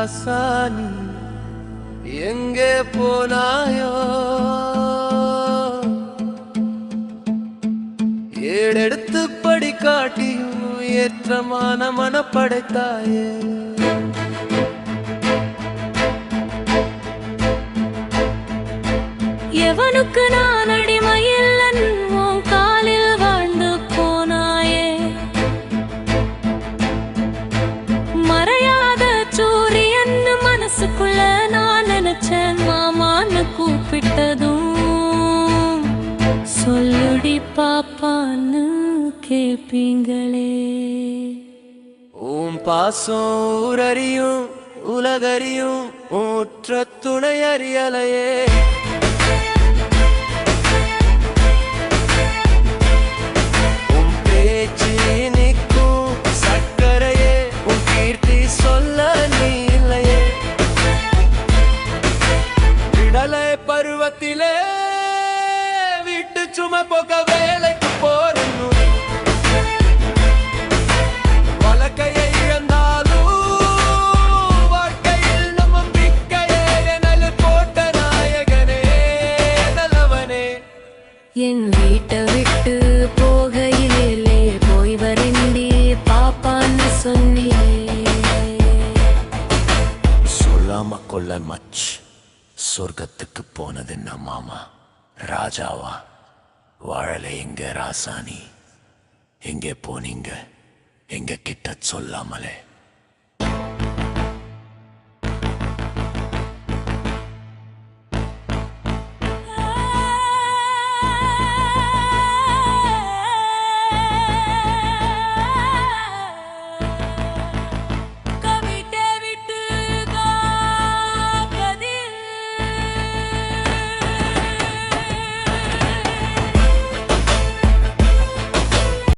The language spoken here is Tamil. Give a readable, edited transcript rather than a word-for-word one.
ராசானி எங்கே போனாயோ ஏடெடுத்து படி காட்டியும் ஏற்றமான மனப்படைத்தாயே எவனுக்கு நான் அடிமையில்லன் உன் காலில் வாழ்ந்து போனாயே மறையாத சூரியன் மனசுக்குள்ள நான் நினைச்சேன் மாமான்னு கூப்பிட்டதும் சொல்லுடி பாப்பான்னு கேப்பீங்களே உன் பாசம் ஊரறியும் உலகறியும் ஊற்ற துணை அறியலையே பருவத்திலே வீட்டு சுமை போக வேலைக்கு போறணும் வழக்கையை இழந்தாலும் வாழ்க்கையில் நம்ம பிக்கையே எனல் போட்ட நாயகனே நல்லவனே என் வீட்டை விட்டு போகையிலே போய் வரண்டி பாப்பான்னு சொன்னியே சொல்லாம கொள்ள மச் சொர்க்கத்துக்கு போனது என்ன மாமா ராஜாவா வாழலை எங்க ராசானி எங்கே போனீங்க எங்க கிட்ட சொல்லாமலே